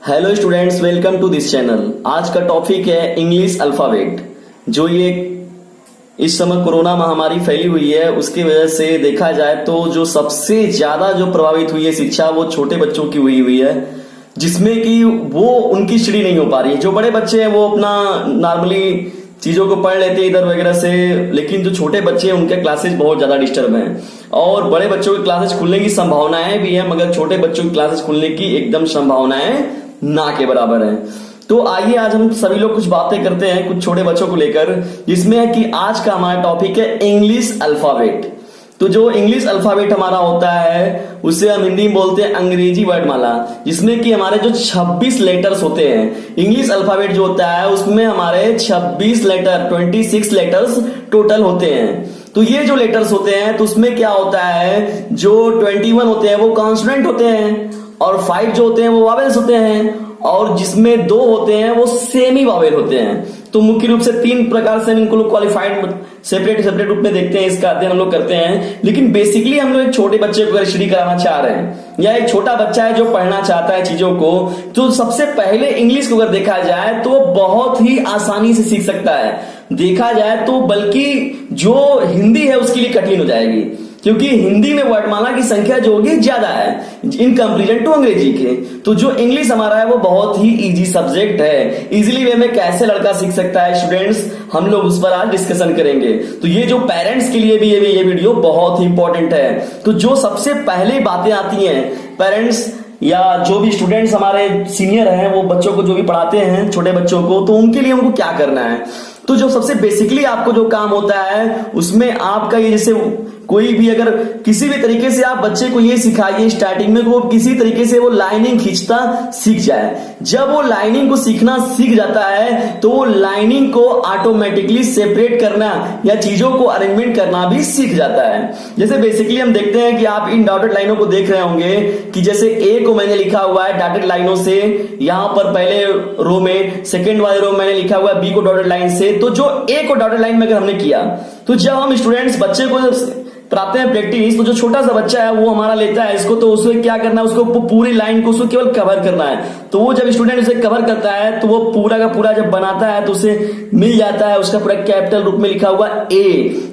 Hello students, welcome to this channel. आज का topic है इंग्लिश अल्फाबेट। जो ये इस समय कोरोना महामारी फैली हुई है, उसकी वजह से देखा जाए तो जो सबसे ज्यादा जो प्रभावित हुई है शिक्षा, वो छोटे बच्चों की हुई है, जिसमें कि वो उनकी स्टडी नहीं हो पा रही है। जो बड़े बच्चे हैं वो अपना नॉर्मली चीजों को पढ़ लेते हैं इधर वगैरह से, लेकिन जो छोटे बच्चे हैं उनके क्लासेस बहुत ज्यादा डिस्टर्ब हैं। और बड़े बच्चों की क्लासेस खुलने की संभावनाएं भी है, मगर छोटे बच्चों की क्लासेस खुलने की एकदम संभावनाएं ना के बराबर है। तो आइए आज हम सभी लोग कुछ बातें करते हैं कुछ छोटे बच्चों को लेकर, जिसमें है कि आज का हमारा टॉपिक है इंग्लिश अल्फाबेट। तो जो इंग्लिश अल्फाबेट हमारा होता है उसे हम हिंदी में बोलते हैं अंग्रेजी वर्णमाला, जिसमें कि हमारे जो 26 लेटर्स होते हैं। इंग्लिश अल्फाबेट जो होता है उसमें हमारे 26 लेटर 26 लेटर्स टोटल होते हैं। तो ये जो लेटर्स होते हैं तो उसमें क्या होता है, जो 21 होते हैं वो कॉन्सोनेंट होते हैं, और 5 जो होते हैं वो वावेल्स होते हैं, और जिसमें 2 होते हैं वो सेमी वावेल होते हैं। तो मुख्य रूप से 3 प्रकार से इनको लोग क्वालिफाइड सेपरेट रूप में देखते हैं, इसका अध्ययन हम लोग करते हैं। लेकिन बेसिकली हम लोग एक छोटे बच्चे को अगर स्टडी कराना चाह रहे हैं, या एक छोटा बच्चा है जो पढ़ना चाहता है चीजों को, तो सबसे पहले इंग्लिश को अगर देखा जाए तो बहुत ही आसानी से सीख सकता है। देखा जाए तो बल्कि जो हिंदी है उसके लिए कठिन हो जाएगी, क्योंकि हिंदी में वर्णमाला की संख्या जो होगी ज्यादा है इन कंपेरिजन टू अंग्रेजी के। तो जो इंग्लिश हमारा है वो बहुत ही इजी सब्जेक्ट है। इजीली वे में कैसे लड़का सीख सकता है स्टूडेंट्स, हम लोग उस पर आज डिस्कशन करेंगे। तो ये जो पेरेंट्स के लिए भी ये वीडियो बहुत ही इंपॉर्टेंट है। तो जो सबसे पहले बातें आती हैं पेरेंट्स या जो भी स्टूडेंट्स हमारे सीनियर हैं, वो बच्चों को जो भी पढ़ाते हैं छोटे बच्चों को, तो उनके लिए उनको क्या करना है। तो जो सबसे बेसिकली आपको जो काम होता है उसमें आपका ये, जैसे कोई भी अगर किसी भी तरीके से आप बच्चे को ये सिखाइए स्टार्टिंग में, वो किसी तरीके से वो लाइनिंग खींचता सीख जाए। जब वो लाइनिंग को सीखना सीख जाता है तो वो लाइनिंग को ऑटोमेटिकली सेपरेट करना या चीजों को अरेंजमेंट करना भी सीख जाता है। जैसे बेसिकली हम देखते हैं कि आप इन डॉटेड लाइनों को देख रहे होंगे कि जैसे ए को मैंने लिखा हुआ है डॉटेड लाइनों से, यहां पर पहले रो में, सेकेंड वाले रो में मैंने लिखा हुआ है बी को डॉटेड लाइन से। तो जो ए को डॉटेड लाइन में अगर हमने किया, तो जब हम स्टूडेंट्स बच्चे को कराते हैं प्रैक्टिस, तो जो छोटा सा बच्चा है वो हमारा लेता है इसको, तो उसको क्या करना है, उसको पूरी लाइन को उसको केवल कवर करना है। तो वो जब स्टूडेंट उसे कवर करता है तो वो पूरा का पूरा जब बनाता है तो उसे मिल जाता है उसका पूरा कैपिटल रूप में लिखा हुआ ए।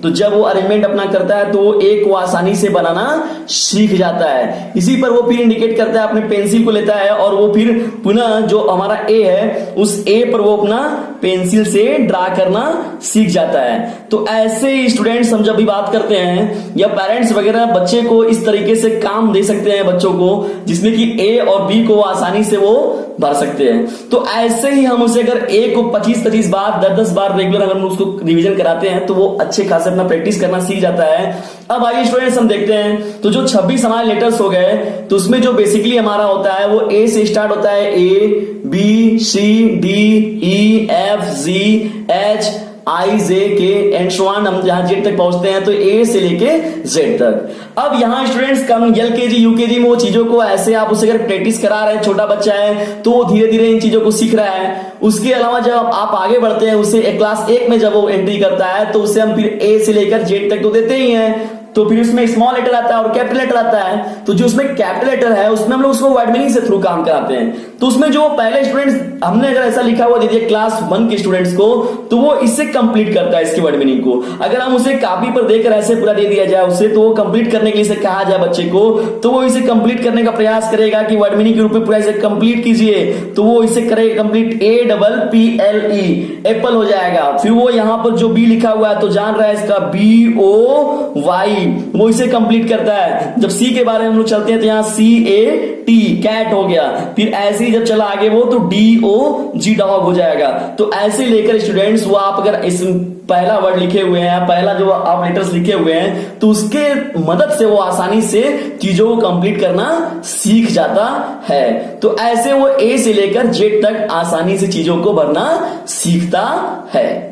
तो जब वो अरेंजमेंट अपना करता है तो वो ए को आसानी से बनाना सीख जाता है। इसी पर वो फिर इंडिकेट करता है, अपने पेंसिल को लेता है और वो फिर पुनः जो हमारा ए है उस ए पर वो अपना पेंसिल से ड्रा करना सीख जाता है। तो ऐसे ही स्टूडेंट्स हम जब भी बात करते हैं या पेरेंट्स वगैरह बच्चे को इस तरीके से काम दे सकते हैं बच्चों को, जिसमें कि ए और बी को आसानी से वो भर सकते हैं। तो ऐसे ही हम उसे अगर ए को 25-25 बार 10-10 बार रेगुलर अगर हम उसको रिवीजन कराते हैं तो वो अच्छे खासे अपना प्रैक्टिस करना सीख जाता है। अब आइए स्टूडेंट्स हम देखते हैं, तो जो 26 हमारे लेटर्स हो गए, तो उसमें जो बेसिकली हमारा होता है वो ए से स्टार्ट होता है, A B C D E F G H I J K and so on. हम जहां जेड तक पहुंचते हैं तो ए से लेके जेड तक। अब यहां स्टूडेंट्स कम एलकेजी यूकेजी में वो चीजों को ऐसे आप उसे अगर प्रैक्टिस करा रहे हैं, छोटा बच्चा है तो वो धीरे धीरे इन चीजों को सीख रहा है। उसके अलावा जब आप आगे बढ़ते हैं, उसे क्लास 1 में जब वो एंट्री करता है तो उसे हम फिर ए से लेकर जेड तक तो देते ही हैं। तो फिर उसमें स्मॉल लेटर आता है और कैपिटल लेटर आता है। तो जो उसमें कैपिटल लेटर है उसमें हम लोग उसको वर्ड मीनिंग से थ्रू काम कराते हैं। तो उसमें जो पहले स्टूडेंट्स हमने अगर ऐसा लिखा हुआ दे दिया क्लास 1 के स्टूडेंट्स को, तो वो इससे कंप्लीट करता है इसकी वर्ड मीनिंग को। अगर हम उसे कॉपी पर देकर ऐसे पूरा दे दिया जाए उसे, तो वो कंप्लीट करने के लिए कहा जाए बच्चे को, तो वो इसे कंप्लीट करने का प्रयास करेगा कि वर्ड मीनिंग के रूप में पूरा इसे कंप्लीट कीजिए। तो वो इसे करेगा कंप्लीट, APPLE एप्पल हो जाएगा। फिर वो यहां पर जो बी लिखा हुआ है तो जान रहा है इसका BOY, वो इसे कंप्लीट करता है। जब सी के बारे में हम लोग चलते हैं तो यहाँ CAT कैट हो गया। फिर ऐसे ही जब चला आगे वो तो DOG डॉग हो जाएगा। तो ऐसे लेकर स्टूडेंट्स वो आप अगर इस पहला वर्ड लिखे हुए हैं, पहला जो आप लेटर्स लिखे हुए हैं, तो उसके मदद से वो आसानी से चीजों को कंप्लीट करना सीख जाता है। तो ऐसे वो ए से लेकर जेड तक आसानी से चीजों को भरना सीखता है।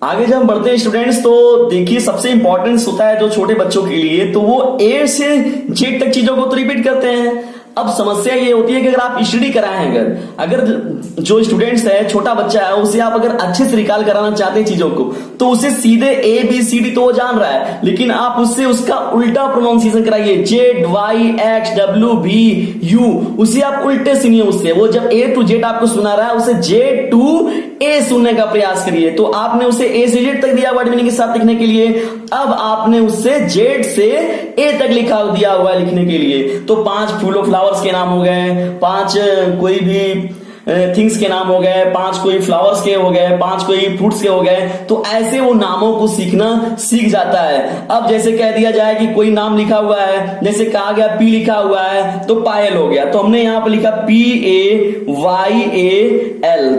आगे जब हम बढ़ते हैं स्टूडेंट्स, तो देखिए सबसे इंपॉर्टेंस होता है जो छोटे बच्चों के लिए, तो वो ए से जेड तक चीजों को तो रिपीट करते हैं। अब समस्या ये होती है कि अगर आप स्टडी कराएं, अगर जो स्टूडेंट्स है, छोटा बच्चा है, उसे आप अगर अच्छे से रिकॉल कराना चाहते हैं चीजों को, तो उसे सीधे ABCD तो वो जान रहा है, लेकिन आप उससे उसका उल्टा प्रोनाउंसिएशन कराइए, ZYXWBU, उसे आप उल्टे सुनिए उससे। वो जब A to Z आपको सुना रहा है, उसे J to A सुनने का प्रयास करिए। तो आपने उसे A से Z तक दिया वर्ड मीनिंग के साथ लिखने के लिए, अब आपने उससे Z से A तक लिखा दिया हुआ है लिखने के लिए। तो 5 फूलों फ्लावर्स के नाम हो गए, 5 कोई भी थिंग्स के नाम हो गए, 5 कोई फ्लावर्स के हो गए, 5 कोई फ्रूट्स के हो गए। तो ऐसे वो नामों को सीखना सीख जाता है। अब जैसे कह दिया जाए कि कोई नाम लिखा हुआ है, जैसे कहा गया P लिखा हुआ है तो पायल हो गया, तो हमने यहां पर लिखा PAYAL।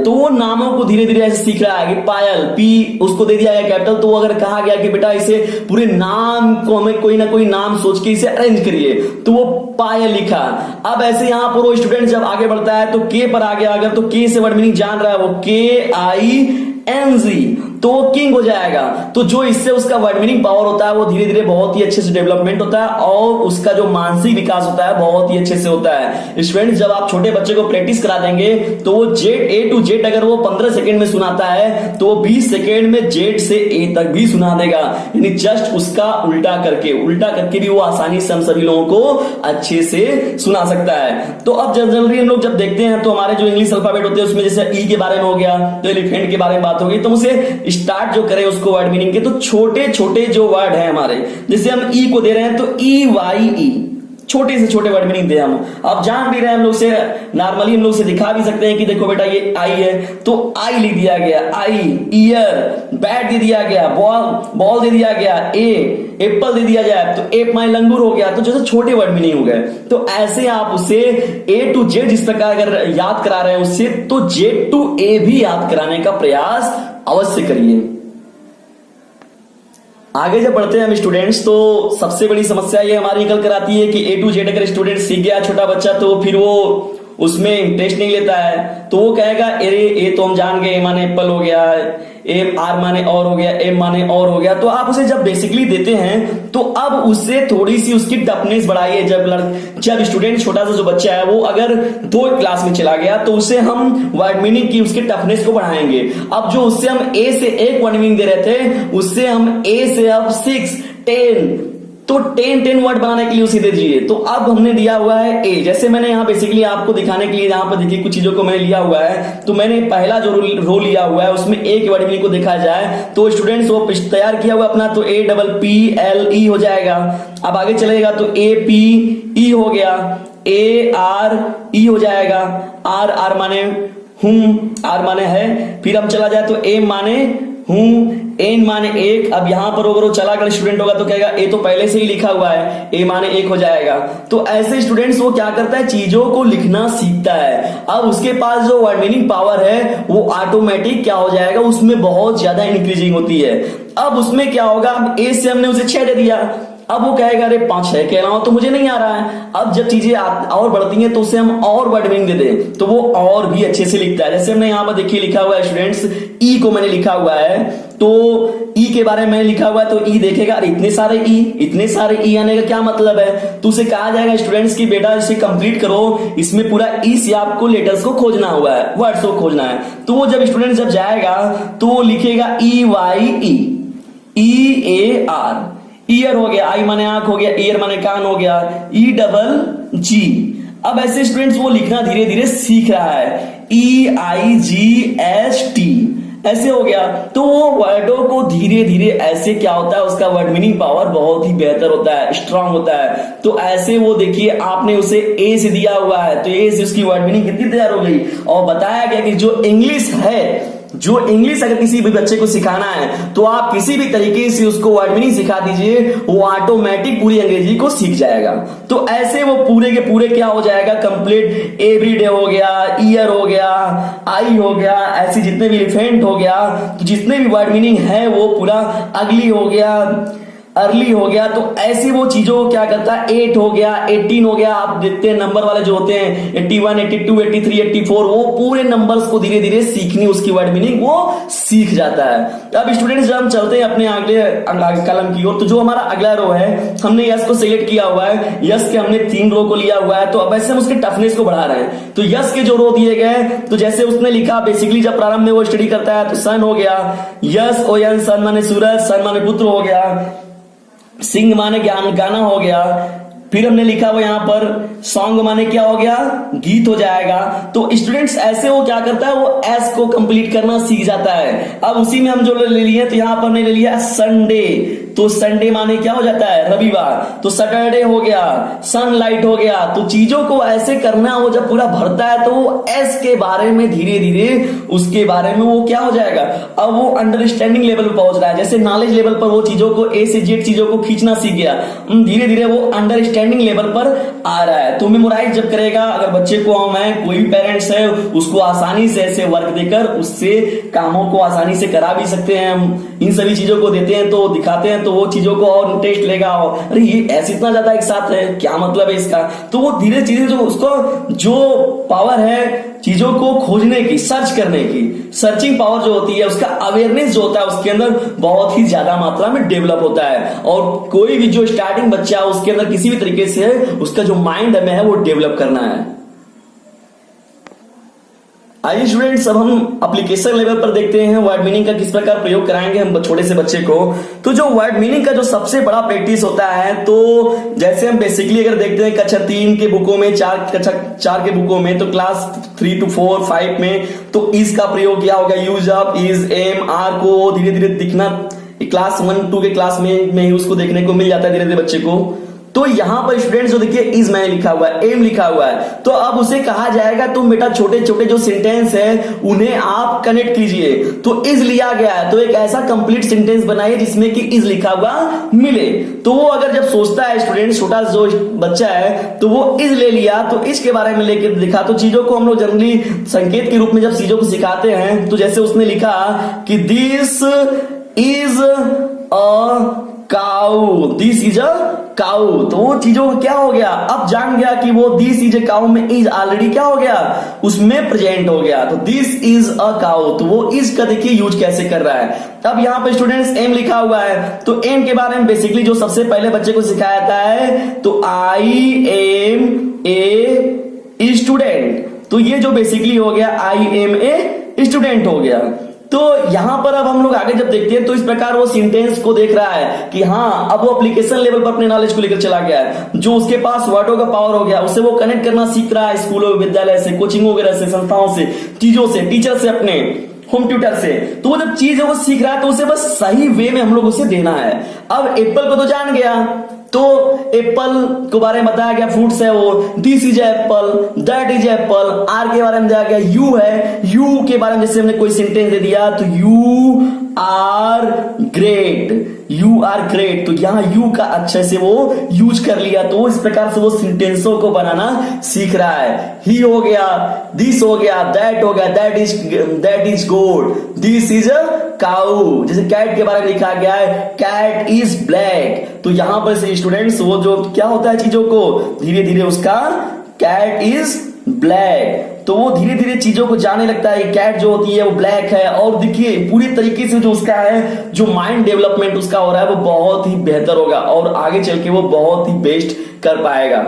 तो वो नामों को धीरे धीरे ऐसे सीख रहा है कि पायल, P उसको दे दिया गया कैपिटल। तो अगर कहा गया कि बेटा इसे पूरे नाम को हमें कोई ना कोई नाम सोच के इसे अरेंज करिए, तो वो पायल लिखा। अब ऐसे यहां पर वो स्टूडेंट जब आगे बढ़ता है तो K पर आ गया, अगर तो K से वर्ड मीनिंग जान रहा है, वो KING, तो वो किंग हो जाएगा। तो जो इससे उसका वर्ड मीनिंग पावर होता है वो धीरे धीरे बहुत ही अच्छे से डेवलपमेंट होता है और उसका जो मानसिक विकास होता है बहुत ही अच्छे से होता है। स्टूडेंट्स, जब आप छोटे बच्चे को प्रैक्टिस करा देंगे तो वो A to Z अगर वो 15 सेकंड में सुनाता है तो वो 20 सेकंड में Z से A तक भी सुना देगा, यानी जस्ट उसका उल्टा करके भी वो आसानी से हम सभी लोगों को अच्छे से सुना सकता है। तो अब जनरली हम लोग जब देखते हैं तो हमारे जो इंग्लिश अल्फाबेट होते हैं उसमें जैसे E के बारे में हो गया, तो एलिफेंट के बारे में बात हो गई, तो उसे स्टार्ट जो करें उसको वर्ड मीनिंग के, तो छोटे छोटे जो वर्ड है हमारे, जैसे हम ई को दे रहे हैं तो EYE, छोटे से छोटे वर्ड मीनिंग दे हम। अब जान भी रहे हैं हम लोग से, नॉर्मली हम लोग से दिखा भी सकते हैं कि देखो बेटा ये आई है, तो आई लिख दिया गया, आई। ईयर, बैट दे दिया गया, बॉल दे दिया गया, एप्पल दे दिया जाए तो एप माई लंगूर हो गया। तो जैसे छोटे वर्ड मीनिंग हो गए, तो ऐसे आप उसे A to Z जिस प्रकार अगर याद करा रहे हैं उससे, तो Z to A भी याद कराने का प्रयास अवश्य करिए। आगे जब बढ़ते हैं हम स्टूडेंट्स, तो सबसे बड़ी समस्या ये हमारी निकल कर आती है कि A to Z अगर स्टूडेंट सीख गया छोटा बच्चा, तो फिर वो उसमें इंटरेस्ट नहीं लेता है। तो वो कहेगा अरे ए तो हम जान गए, ए माने एप्पल हो गया, ए आर माने और हो गया, एम माने और हो गया। तो आप उसे जब बेसिकली देते हैं तो अब उससे थोड़ी सी उसकी टफनेस बढ़ाइए। जब स्टूडेंट छोटा सा जो बच्चा है वो अगर 2 क्लास में चला गया तो उसे हम वर्ड मीनिंग की उसके टफनेस को बढ़ाएंगे। अब जो उससे हम ए से 1 वर्ड मीनिंग दे रहे थे, उससे हम ए से अब 6, 10, तो 10 वर्ड बनाने के लिए उसे दे दीजिए। तो अब हमने दिया हुआ है ए, जैसे मैंने यहाँ बेसिकली आपको दिखाने के लिए यहाँ पर देखिए कुछ चीजों को मैंने लिया हुआ है। तो मैंने पहला जो रो लिया हुआ है उसमें ए के वर्ड मीनिंग को देखा जाए तो स्टूडेंट्स वो तैयार किया हुआ अपना, तो APPLE हो जाएगा। अब आगे चलेगा तो APE हो गया, ARE हो जाएगा, आर माने हूं, आर माने है। फिर हम चला जाए तो एम माने हूं, एन माने 1। अब यहां पर अगर वो चला अगर स्टूडेंट होगा तो कहेगा ए तो पहले से ही लिखा हुआ है, ए माने 1 हो जाएगा। तो ऐसे स्टूडेंट्स वो क्या करता है, चीजों को लिखना सीखता है। अब उसके पास जो वर्ड मीनिंग पावर है वो ऑटोमेटिक क्या हो जाएगा, उसमें बहुत ज्यादा इंक्रीजिंग होती है। अब उसमें क्या होगा, अब ए से हमने उसे 6 दे दिया, अब वो कहेगा अरे 5-6 कह रहा हूं तो मुझे नहीं आ रहा है। अब जब चीजें और बढ़ती हैं तो उसे हम और वर्ड मीनिंग दे दें तो वो और भी अच्छे से लिखता है। जैसे हमने यहां पर देखिए लिखा हुआ है स्टूडेंट्स, ई को मैंने लिखा हुआ है, तो ई के बारे में लिखा हुआ है, तो ई देखेगा अरे इतने सारे ई आने का क्या मतलब है। तो उसे कहा जाएगा स्टूडेंट्स की बेटा इसे कंप्लीट करो, इसमें पूरा ई से आपको लेटर्स को खोजना हुआ है, वर्ड्स को खोजना है। तो वो जब स्टूडेंट जब जाएगा तो वो लिखेगा EYE, ईयर हो गया, आई माने आंख हो गया, ईयर माने कान हो गया, EGG। अब ऐसे स्टूडेंट्स वो लिखना धीरे धीरे सीख रहा है, EIGST ऐसे हो गया। तो वो वर्डों को धीरे धीरे ऐसे क्या होता है, उसका वर्ड मीनिंग पावर बहुत ही बेहतर होता है, स्ट्रांग होता है। तो ऐसे वो देखिए आपने उसे ए से दिया हुआ है तो ए से उसकी वर्ड मीनिंग कितनी तैयार हो गई। और बताया गया कि जो इंग्लिश अगर किसी भी बच्चे को सिखाना है तो आप किसी भी तरीके से उसको वर्ड मीनिंग सिखा दीजिए, वो ऑटोमेटिक पूरी अंग्रेजी को सीख जाएगा। तो ऐसे वो पूरे के पूरे क्या हो जाएगा, कंप्लीट। एवरीडे हो गया, ईयर हो गया, आई हो गया, ऐसे जितने भी एलिफेंट हो गया, तो जितने भी वर्ड मीनिंग है वो पूरा। अगली हो गया, अर्ली हो गया, तो ऐसी वो चीजों को क्या करता है, 8 हो गया, 18 हो गया, आप देखते हैं नंबर वाले जो होते हैं 81, 82, 83, 84, वो पूरे नंबर्स को धीरे धीरे सीखनी, उसकी वर्ड मीनिंग वो सीख जाता है। अब स्टूडेंट्स जब हम चलते हैं अपने अगले कलम की ओर, तो जो हमारा अगला रो है, हमने यस को सिलेक्ट किया हुआ है, यस के हमने 3 रो को लिया हुआ है, तो अब ऐसे हम उसके टफनेस को बढ़ा रहे हैं। तो यस के जो रो दिए गए, तो जैसे उसने लिखा बेसिकली जब प्रारंभ में वो स्टडी करता है, तो सन हो गया, यस ओ एन, सन माने सूरज, सन माने पुत्र हो गया, सिंग माने ज्ञान गाना हो गया, फिर हमने लिखा वो यहाँ पर सॉन्ग माने क्या हो गया, गीत हो जाएगा। तो स्टूडेंट्स ऐसे वो क्या करता है, वो एस को कंप्लीट करना सीख जाता है। अब उसी में हम जो ले लिए, तो यहाँ पर हमने ले लिया संडे, तो संडे माने क्या हो जाता है, रविवार, तो सैटरडे हो गया, सनलाइट हो गया। तो चीजों को ऐसे करना, वो जब पूरा भरता है तो वो एस के बारे में धीरे धीरे उसके बारे में वो क्या हो जाएगा, अब वो अंडरस्टैंडिंग लेवल पर पहुंच रहा है। जैसे नॉलेज लेवल पर वो चीजों को ए से जेड चीजों को खींचना सीख गया, धीरे धीरे वो अंडरस्टैंडिंग लेवल पर आ रहा है। तो मेमोराइज जब करेगा, अगर बच्चे को हम है, कोई भी पेरेंट्स है, उसको आसानी से ऐसे वर्क देकर उससे कामों को आसानी से करा भी सकते हैं। हम इन सभी चीजों को देते हैं, तो दिखाते हैं, तो वो चीजों को और इंटरेस्ट लेगा, अरे ये ऐसे इतना ज्यादा एक साथ है, क्या मतलब है इसका। तो वो धीरे धीरे जो उसको जो पावर है चीजों को खोजने की, सर्च करने की, सर्चिंग पावर जो होती है, उसका अवेयरनेस जो होता है उसके अंदर बहुत ही ज्यादा मात्रा में डेवलप होता है। और कोई भी जो स्टार्टिंग बच्चा है उसके अंदर किसी भी तरीके से उसका जो माइंड में है वो डेवलप करना है। आइए स्टूडेंट्स, अब हम एप्लीकेशन लेवल पर देखते हैं वर्ड मीनिंग का किस प्रकार प्रयोग कराएंगे हम छोटे से बच्चे को। तो जो वर्ड मीनिंग का जो सबसे बड़ा प्रैक्टिस होता है, तो जैसे हम बेसिकली अगर देखते हैं कक्षा 3 के बुकों में, कक्षा 4 के बुकों में, तो क्लास 3 to 4, 5 में तो इज का प्रयोग किया होगा, use up, is, am, are को धीरे धीरे दिखना क्लास 1, 2 के क्लास में ही उसको देखने को मिल जाता है धीरे धीरे बच्चे को। तो यहां पर स्टूडेंट्स जो देखिए इज मैंने लिखा हुआ है, एम लिखा हुआ है, तो अब उसे कहा जाएगा तुम बेटा छोटे छोटे जो सेंटेंस है उन्हें आप कनेक्ट कीजिए। तो इज लिया गया है, तो एक ऐसा कंप्लीट सेंटेंस बनाइए जिसमें कि इज लिखा हुआ मिले। तो वो अगर जब सोचता है स्टूडेंट, छोटा जो बच्चा है, तो वो इज ले लिया, तो इज के बारे में लेकर दिखा। तो चीजों को हम लोग जनरली संकेत के रूप में जब चीजों को सिखाते हैं, तो जैसे उसने लिखा कि this is a cow, this is a cow, तो वो चीजों को क्या हो गया, अब जान गया कि वो दिस इज अ काऊ में इज ऑलरेडी क्या हो गया, उसमें प्रेजेंट हो गया। तो दिस इज अ काऊ, तो वो इज का देखिए यूज कैसे कर रहा है। अब यहां पर स्टूडेंट्स एम लिखा हुआ है, तो एम के बारे में बेसिकली जो सबसे पहले बच्चे को सिखाया जाता है, तो आई एम ए स्टूडेंट, तो ये जो बेसिकली हो गया आई एम ए स्टूडेंट हो गया। तो यहां पर अब हम लोग आगे जब देखते हैं, तो इस प्रकार वो सेंटेंस को देख रहा है कि हाँ, अब वो एप्लीकेशन लेवल पर अपने नॉलेज को लेकर चला गया है। जो उसके पास वर्डों का पावर हो गया, उससे वो कनेक्ट करना सीख रहा है स्कूलों, विद्यालय से, कोचिंग वगैरह से, संस्थाओं से, चीजों से, टीचर से, अपने होम ट्यूटर से। तो वो जब चीज है वो सीख रहा है, तो उसे बस सही वे में हम लोग उसे देना है। अब एप्पल को तो जान गया, तो एप्पल के बारे में बताया गया, फ्रूट्स है वो, this is apple, that is apple. Are के बारे में दिया गया, यू है, यू के बारे में जैसे हमने कोई सेंटेंस दे दिया, तो you are great, you are great, तो यहां यू का अच्छे से वो यूज कर लिया। तो इस प्रकार से वो सेंटेंसों को बनाना सीख रहा है। ही हो गया, दिस हो गया, दैट हो गया, that is good, this is a cow. जैसे कैट के बारे में लिखा गया है, कैट इज ब्लैक, तो यहां पर से स्टूडेंट्स वो जो क्या होता है चीजों को धीरे धीरे उसका कैट इज ब्लैक, तो वो धीरे धीरे चीजों को जानने लगता है। कैट जो होती है वो ब्लैक है, और देखिए पूरी तरीके से जो उसका है, जो माइंड डेवलपमेंट उसका हो रहा है वो बहुत ही बेहतर होगा, और आगे चल के वो बहुत ही बेस्ट कर पाएगा।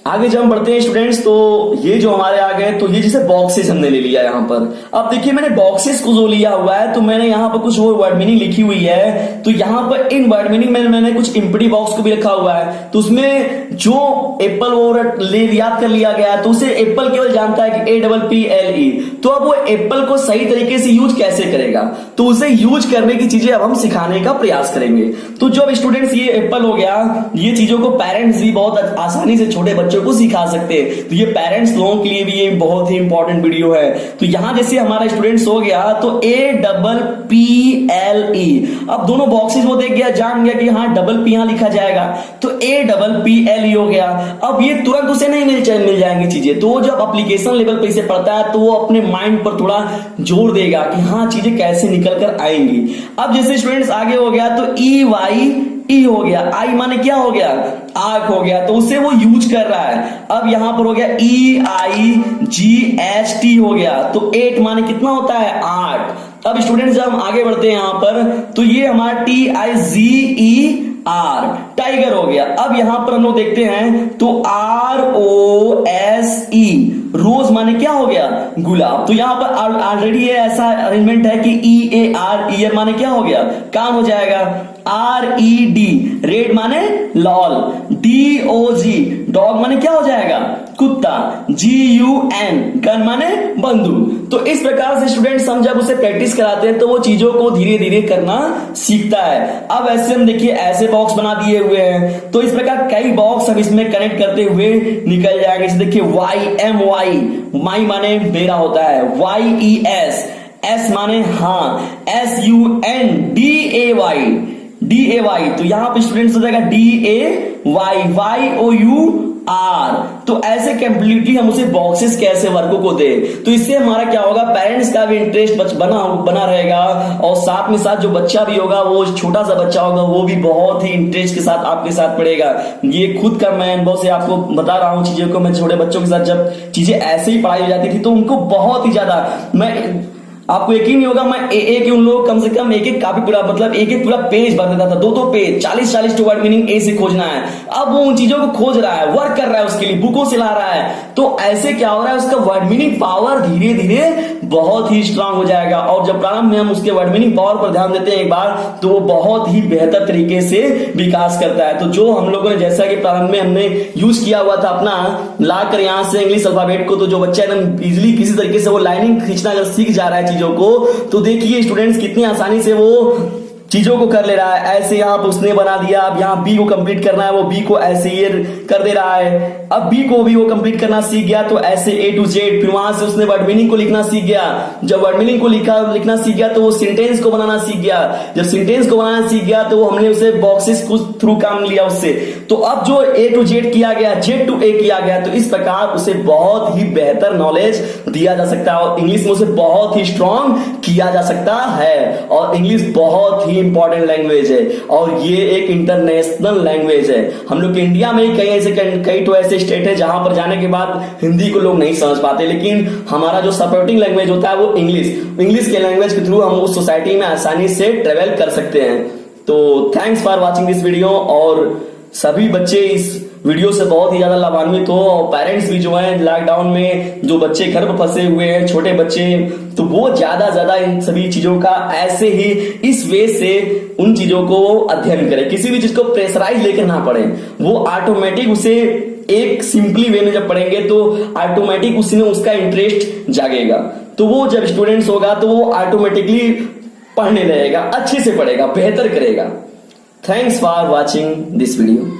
आगे जब हम बढ़ते हैं स्टूडेंट्स, तो ये जो हमारे आ गए, तो ये जैसे बॉक्सेस हमने ले लिया यहाँ पर। अब देखिए मैंने बॉक्सेस को जो लिया हुआ है, तो मैंने यहाँ पर कुछ और वर्ड मीनिंग लिखी हुई है। तो यहाँ पर इन वर्ड मीनिंग में मैंने कुछ एम्प्टी बॉक्स को भी रखा हुआ है। तो उसमें जो एप्पल वो याद कर लिया गया, तो उसे एप्पल केवल जानता है कि APPLE। तो अब वो एप्पल को सही तरीके से यूज कैसे करेगा, तो उसे यूज करने की चीजें अब हम सिखाने का प्रयास करेंगे। तो जो स्टूडेंट्स ये एप्पल हो गया, ये चीजों को पेरेंट्स भी बहुत आसानी से छोटे बच्चों को सिखा सकते हैं। तो ये पेरेंट्स लोगों के लिए भी ये बहुत ही इंपॉर्टेंट वीडियो है। तो यहां जैसे हमारा स्टूडेंट्स हो गया तो APPLE, अब दोनों बॉक्सेस वो देख गया, जान गया कि हाँ डबल पी यहां लिखा जाएगा, तो APPLE हो गया। अब ये तुरंत उसे नहीं मिल जाएंगी चीजें, तो जब एप्लीकेशन लेवल पे इसे पढ़ता है तो वो अपने माइंड पर थोड़ा जोर देगा कि हाँ चीजें कैसे निकल कर आएंगी। अब जैसे स्टूडेंट्स आगे हो गया तो EYE हो गया, आई माने क्या हो गया, आंख हो गया, तो उसे वो यूज कर रहा है। अब यहां पर हो गया EIGHT हो गया, तो 8 माने कितना होता है, 8। अब स्टूडेंट्स जब हम आगे बढ़ते हैं यहां पर तो ये हमारा TIGER टाइगर हो गया। अब यहां पर हम लोग देखते हैं तो ROSE रोज माने क्या हो गया, गुलाब। तो यहां पर ऑलरेडी ऐसा अरेंजमेंट है कि EAR ईयर माने क्या हो गया, कान हो जाएगा। RED रेड माने लॉल, DOG डॉग माने क्या हो जाएगा, कुत्ता। GUN गन माने बंदूक। तो इस प्रकार से स्टूडेंट्स हम जब उसे प्रैक्टिस कराते हैं तो वो चीजों को धीरे धीरे करना सीखता है। अब ऐसे हम देखिए ऐसे बॉक्स बना दिए हुए हैं, तो इस प्रकार कई बॉक्स हम इसमें कनेक्ट करते हुए निकल जाएंगे। जैसे देखिए YMY, माई माने मेरा होता है, YES S माने हाँ, SUNDAY तो यहां पे स्टूडेंट्स हो जाएगा DAYYOUR। तो ऐसे कंप्लीटली हम उसे बॉक्सेस कैसे वर्कों को दे, तो इससे हमारा क्या होगा, पेरेंट्स का भी इंटरेस्ट बना रहेगा, और साथ में साथ जो बच्चा भी होगा, वो छोटा सा बच्चा होगा, वो भी बहुत ही इंटरेस्ट के साथ आपके साथ पढ़ेगा। ये खुद का मैं अनुभव से आपको बता रहा हूं चीजों को। मैं छोटे बच्चों के साथ जब चीजें ऐसे ही पढ़ाई जाती थी तो उनको बहुत ही ज्यादा, मैं आपको यकीन नहीं होगा, मैं ए के उन लोग कम से कम एक कापी पूरा, मतलब एक पूरा पेज भर देता था, 2 पेज, 40 टू वर्ड मीनिंग ए से खोजना है। अब वो उन चीजों को खोज रहा है, वर्क कर रहा है, उसके लिए बुकों से ला रहा है। तो ऐसे क्या हो रहा है, उसका वर्ड मीनिंग पावर धीरे धीरे बहुत ही स्ट्रांग हो जाएगा। और जब प्रारंभ में हम उसके वर्ड मीनिंग पावर पर ध्यान देते हैं एक बार, तो वो बहुत ही बेहतर तरीके से विकास करता है। तो जो हम लोगों ने जैसा कि प्रारंभ में हमने यूज किया हुआ था अपना, लाकर यहां से इंग्लिश अल्फाबेट को, तो जो बच्चा एकदम इजिली किसी तरीके से वो लाइनिंग खींचना अगर सीख जा रहा है चीजों को, तो देखिए स्टूडेंट्स कितनी आसानी से वो चीजों को कर ले रहा है। ऐसे यहां पर उसने बना दिया, अब यहां बी को कंप्लीट करना है, वो बी को ऐसे ये कर दे रहा है। अब बी को भी वो कंप्लीट करना सीख गया, तो ऐसे A to Z। फिर वहां से उसने वर्ड मीनिंग को लिखना सीख गया। जब वर्ड मीनिंग को लिखना सीख गया तो वो सेंटेंस को बनाना सीख गया। जब सेंटेंस को बनाना सीख गया तो हमने उसे बॉक्सेस को थ्रू काम लिया उससे। तो अब जो A to Z किया गया, Z to A किया गया, तो इस प्रकार उसे बहुत ही बेहतर नॉलेज दिया जा सकता है और इंग्लिश में उसे बहुत ही स्ट्रांग किया जा सकता है। और इंग्लिश बहुत ही इंपॉर्टेंट लैंग्वेज है और ये एक इंटरनेशनल लैंग्वेज है। हम लोग के इंडिया में ही कई तो ऐसे स्टेट है जहां पर जाने के बाद हिंदी को लोग नहीं समझ पाते, लेकिन हमारा जो सपोर्टिंग लैंग्वेज होता है वो इंग्लिश के लैंग्वेज के थ्रू हम उस सोसाइटी में आसानी से ट्रेवल कर सकते हैं। तो thanks for watching this video. और सभी बच्चे इस वीडियो से बहुत ही ज्यादा लाभान्वित हो, और पेरेंट्स भी जो है लॉकडाउन में जो बच्चे घर पर फंसे हुए हैं, छोटे बच्चे, तो वो ज्यादा इन सभी चीजों का ऐसे ही इस वे से उन चीजों को अध्ययन करें। किसी भी चीज को प्रेशराइज लेकर ना पढ़े, वो ऑटोमेटिक उसे एक सिंपली वे में जब पढ़ेंगे तो ऑटोमेटिक उसमें उसका इंटरेस्ट जागेगा। तो वो जब स्टूडेंट्स होगा तो वो ऑटोमेटिकली पढ़ने लगेगा, अच्छे से पढ़ेगा, बेहतर करेगा। Thanks for watching this video.